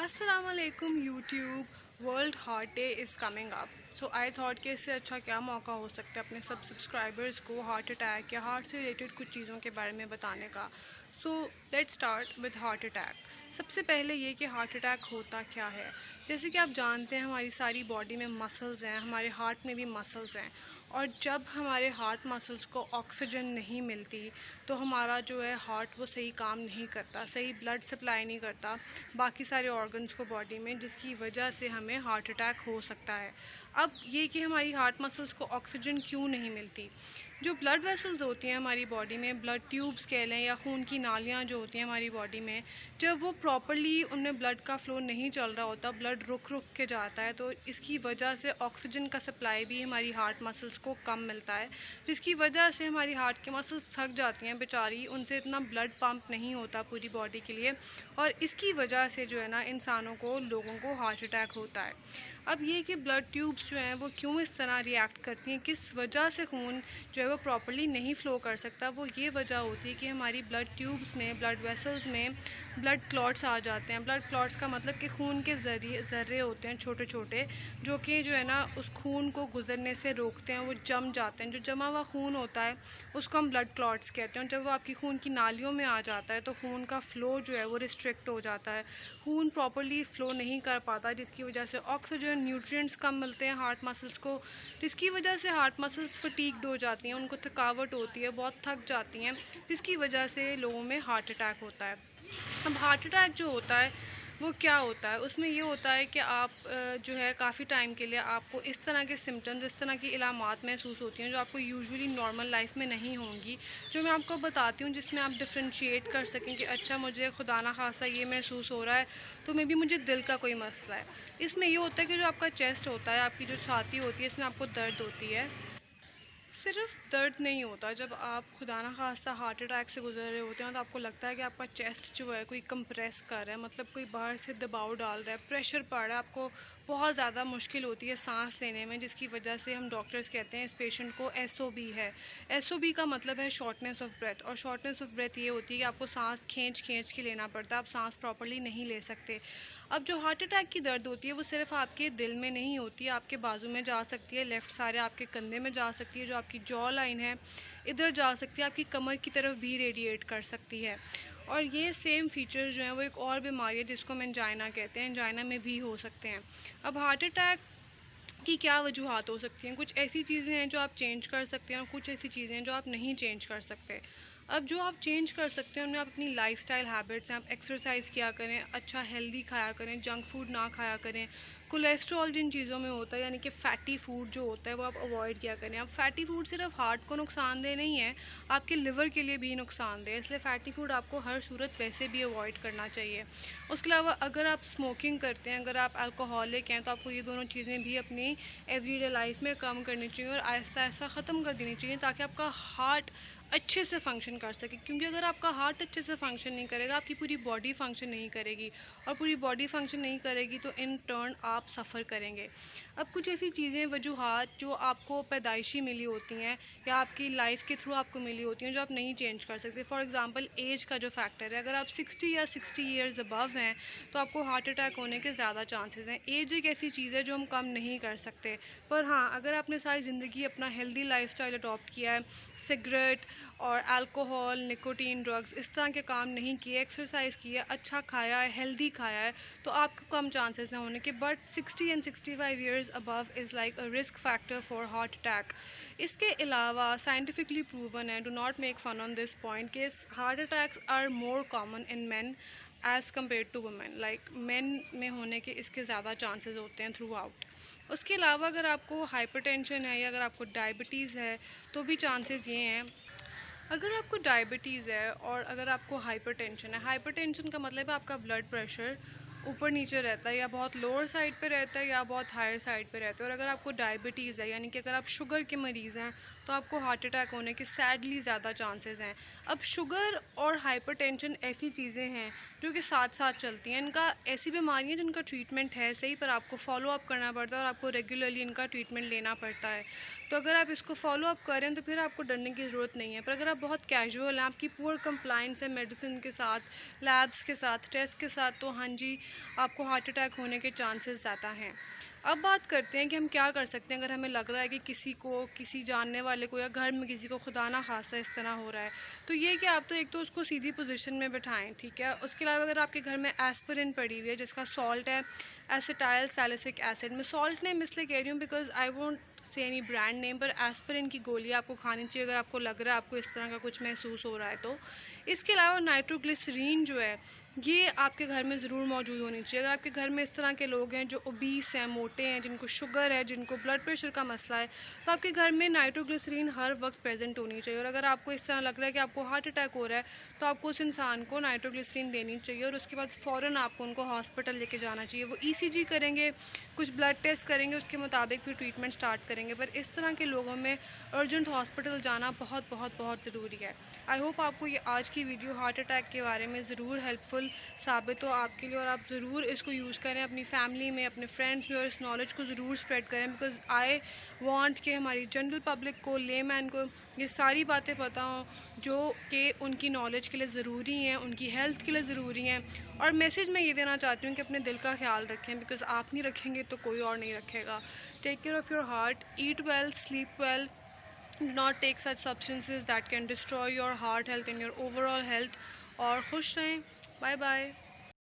अस्सलामुअलैकुम YouTube. World heart day is coming up, so I thought कि इससे अच्छा क्या मौका हो सकता है अपने सब सब्सक्राइबर्स को हार्ट अटैक या हार्ट से रिलेटेड कुछ चीज़ों के बारे में बताने का। So let's start with heart attack. सबसे पहले ये कि हार्ट अटैक होता क्या है। जैसे कि आप जानते हैं हमारी सारी बॉडी में मसल्स हैं, हमारे हार्ट में भी मसल्स हैं, और जब हमारे हार्ट मसल्स को ऑक्सीजन नहीं मिलती तो हमारा जो है हार्ट वो सही काम नहीं करता, सही ब्लड सप्लाई नहीं करता बाकी सारे ऑर्गन्स को बॉडी में, जिसकी वजह से हमें हार्ट अटैक हो सकता है। अब ये कि हमारी हार्ट मसल्स को ऑक्सीजन क्यों नहीं मिलती। जो ब्लड वेसल्स होती हैं हमारी बॉडी में, ब्लड ट्यूब्स कह लें या खून की नालियाँ जो होती हैं हमारी बॉडी में, जब वो प्रॉपरली उनमें ब्लड का फ़्लो नहीं चल रहा होता, ब्लड रुक रुक के जाता है, तो इसकी वजह से ऑक्सीजन का सप्लाई भी हमारी हार्ट मसल्स को कम मिलता है, जिसकी वजह से हमारी हार्ट के मसल्स थक जाती हैं बेचारी, उनसे इतना ब्लड पंप नहीं होता पूरी बॉडी के लिए, और इसकी वजह से जो है ना इंसानों को, लोगों को हार्ट अटैक होता है। अब ये कि ब्लड ट्यूब्स जो हैं वो क्यों इस तरह रिएक्ट करती हैं, किस वजह से खून जो है वो प्रॉपर्ली नहीं फ़्लो कर सकता, वो ये वजह होती है कि हमारी ब्लड ट्यूब्स में, ब्लड वेसल्स में ब्लड क्लॉट्स आ जाते हैं। ब्लड क्लॉट्स का मतलब कि खून के ज़र्रे होते हैं छोटे छोटे, जो कि जो है ना उस खून को गुजरने से रोकते हैं, वो जम जाते हैं। जो जमा हुआ खून होता है उसको हम ब्लड क्लॉट्स कहते हैं। जब वो आपकी खून की नालियों में आ जाता है तो खून का फ़्लो जो है वो रिस्ट्रिक्ट हो जाता है, खून प्रॉपर्ली फ़्लो नहीं कर पाता, जिसकी वजह से ऑक्सीजन, न्यूट्रिएंट्स कम मिलते हैं हार्ट मसल्स को, जिसकी वजह से हार्ट मसल्स फटीग्ड हो जाती हैं, उनको थकावट होती है, बहुत थक जाती हैं, जिसकी वजह से लोगों में हार्ट अटैक होता है। अब हार्ट अटैक जो होता है वो क्या होता है, उसमें ये होता है कि आप जो है काफ़ी टाइम के लिए आपको इस तरह के सिम्टम्स, इस तरह की इलामात महसूस होती हैं जो आपको यूजुअली नॉर्मल लाइफ में नहीं होंगी, जो मैं आपको बताती हूँ, जिसमें आप डिफ्रेंशिएट कर सकें कि अच्छा मुझे खुदा ना खासा ये महसूस हो रहा है तो मे बी मुझे दिल का कोई मसला है। इसमें ये होता है कि जो आपका चेस्ट होता है, आपकी जो छाती होती है, इसमें आपको दर्द होती है। सिर्फ दर्द नहीं होता, जब आप खुदा ना खास्ता हार्ट अटैक से गुजर रहे होते हैं तो आपको लगता है कि आपका चेस्ट जो है कोई कंप्रेस कर रहा है, मतलब कोई बाहर से दबाव डाल रहा है, प्रेशर पड़ रहा है, आपको बहुत ज़्यादा मुश्किल होती है सांस लेने में, जिसकी वजह से हम डॉक्टर्स कहते हैं इस पेशेंट को एसओबी है। एसओबी का मतलब है शॉर्टनेस ऑफ ब्रेथ, और शॉर्टनेस ऑफ ब्रेथ ये होती है कि आपको सांस खींच खींच के लेना पड़ता है, आप सांस प्रॉपर्ली नहीं ले सकते। अब जो हार्ट अटैक की दर्द होती है वो सिर्फ आपके दिल में नहीं होती है, आपके बाजू में जा सकती है, लेफ़्ट सारे आपके कंधे में जा सकती है, जो आपकी जॉ लाइन है इधर जा सकती है, आपकी कमर की तरफ भी रेडिएट कर सकती है। और ये सेम फीचर्स जो हैं वो एक और बीमारी है जिसको हम एंजाइना कहते हैं, एंजाइना में भी हो सकते हैं। अब हार्ट अटैक की क्या वजूहत हो सकती हैं। कुछ ऐसी चीज़ें हैं जो आप चेंज कर सकते हैं और कुछ ऐसी चीज़ें हैं जो आप नहीं चेंज कर सकते। अब जो आप चेंज कर सकते हैं उनमें आप अपनी लाइफस्टाइल हैबिट्स हैं, आप एक्सरसाइज किया करें, अच्छा हेल्दी खाया करें, जंक फूड ना खाया करें, कोलेस्ट्रॉल जिन चीज़ों में होता है यानी कि फ़ैटी फूड जो होता है वो आप अवॉइड किया करें। अब फ़ैटी फूड सिर्फ हार्ट को नुकसानदेह नहीं है, आपके लिवर के लिए भी नुकसानदेह है, इसलिए फ़ैटी फूड आपको हर सूरत वैसे भी अवॉइड करना चाहिए। उसके अलावा अगर आप स्मोकिंग करते हैं, अगर आप अल्कोहलिक हैं, तो आपको ये दोनों चीज़ें भी अपनी एवरीडे लाइफ में कम करनी चाहिए और आहिस्ता आहिस्ता ख़त्म कर देनी चाहिए, ताकि आपका हार्ट अच्छे से फंक्शन कर सके। क्योंकि अगर आपका हार्ट अच्छे से फंक्शन नहीं करेगा, आपकी पूरी बॉडी फंक्शन नहीं करेगी, और पूरी बॉडी फंक्शन नहीं करेगी तो इन टर्न आप सफ़र करेंगे। अब कुछ ऐसी चीज़ें, वजूहात जो आपको पैदाइशी मिली होती हैं या आपकी लाइफ के थ्रू आपको मिली होती हैं, जो आप नहीं चेंज कर सकते। फॉर एग्ज़ाम्पल एज का जो फैक्टर है, अगर आप 60 या 60 ईयर्स अबव हैं तो आपको हार्ट अटैक होने के ज़्यादा चांसेस हैं। एज एक ऐसी चीज़ है जो हम कम नहीं कर सकते, पर हाँ, अगर आपने सारी ज़िंदगी अपना हेल्दी लाइफस्टाइल अडॉप्ट किया है, सिगरेट और अल्कोहल, निकोटीन, ड्रग्स इस तरह के काम नहीं किए, एक्सरसाइज की है, अच्छा खाया है, हेल्दी खाया है, तो आपको कम चांसेस हैं होने के। But 60 and 65 years above is like a risk factor for heart attack. इसके अलावा साइंटिफिकली प्रूवन है, do not make fun on this point, कि heart attacks are more common in man as compare to women. Like men में होने के इसके ज़्यादा chances होते हैं थ्रू आउट। उसके अलावा अगर आपको हाइपरटेंशन है या अगर आपको डायबिटीज़ है तो भी चांसेस ये हैं। अगर आपको डायबिटीज़ है और अगर आपको हाइपरटेंशन है, हाइपरटेंशन का मतलब है आपका ब्लड प्रेशर ऊपर नीचे रहता है, या बहुत लोअर साइड पे रहता है या बहुत हायर साइड पे रहता है। और अगर आपको डायबिटीज़ है यानी कि अगर आप शुगर के मरीज़ हैं तो आपको हार्ट अटैक होने के सैडली ज़्यादा चांसेस हैं। अब शुगर और हाइपरटेंशन ऐसी चीज़ें हैं जो कि साथ साथ चलती हैं। इनका ऐसी बीमारी है जिनका ट्रीटमेंट है सही, पर आपको फॉलो अप करना पड़ता है और आपको रेगुलरली इनका ट्रीटमेंट लेना पड़ता है। तो अगर आप इसको फॉलो अप करें तो फिर आपको डरने की ज़रूरत नहीं है। पर अगर आप बहुत कैजुअल हैं, आपकी पुअर कंप्लाइंस है मेडिसिन के साथ, लैब्स के साथ, टेस्ट के साथ, तो हाँ जी, आपको हार्ट अटैक होने के चांसेस ज़्यादा हैं। अब बात करते हैं कि हम क्या कर सकते हैं अगर हमें लग रहा है कि किसी को, किसी जानने वाले को या घर में किसी को खुदा ना खास्ता इस तरह हो रहा है। तो ये कि आप तो एक तो उसको सीधी पोजीशन में बिठाएं, ठीक है। उसके अलावा अगर आपके घर में एस्पिरिन पड़ी हुई है जिसका सॉल्ट है एसिटाइल सैलिसिलिक एसिड, मैं सॉल्ट नेम इसलिए कह रही हूँ because I won't say any brand name, पर एस्पिरिन की गोली आपको खानी चाहिए अगर आपको लग रहा है आपको इस तरह का कुछ महसूस हो रहा है तो। इसके अलावा नाइट्रोग्लिसरीन जो है ये आपके घर में ज़रूर मौजूद होनी चाहिए। अगर आपके घर में इस तरह के लोग हैं जो ओबीस हैं, मोटे हैं, जिनको शुगर है, जिनको ब्लड प्रेशर का मसला है, तो आपके घर में नाइट्रोग्लिसरीन हर वक्त प्रेजेंट होनी चाहिए। और अगर आपको इस तरह लग रहा है कि आपको हार्ट अटैक हो रहा है तो आपको उस इंसान को नाइट्रोग्लिसरीन देनी चाहिए और उसके बाद फ़ौरन आपको उनको हॉस्पिटल लेके जाना चाहिए। वो ईसीजी करेंगे, कुछ ब्लड टेस्ट करेंगे, उसके मुताबिक फिर ट्रीटमेंट स्टार्ट करेंगे। पर इस तरह के लोगों में अर्जेंट हॉस्पिटल जाना बहुत बहुत बहुत ज़रूरी है। आई होप आपको ये आज की वीडियो हार्ट अटैक के बारे में ज़रूर हेल्पफुल साबित हो आपके लिए और आप ज़रूर इसको यूज़ करें अपनी फैमिली में, अपने फ्रेंड्स में, और इस नॉलेज को ज़रूर स्प्रेड करें। बिकॉज़ आई वांट कि हमारी जनरल पब्लिक को, लेमैन को ये सारी बातें पता हों जो कि उनकी नॉलेज के लिए ज़रूरी हैं, उनकी हेल्थ के लिए ज़रूरी हैं। और मैसेज मैं ये देना चाहती हूँ कि अपने दिल का ख्याल रखें, बिकॉज़ आप नहीं रखेंगे तो कोई और नहीं रखेगा। Take care of your heart, eat well, sleep well, do not take such substances that can destroy your heart health and your overall health। और खुश रहें। Bye bye.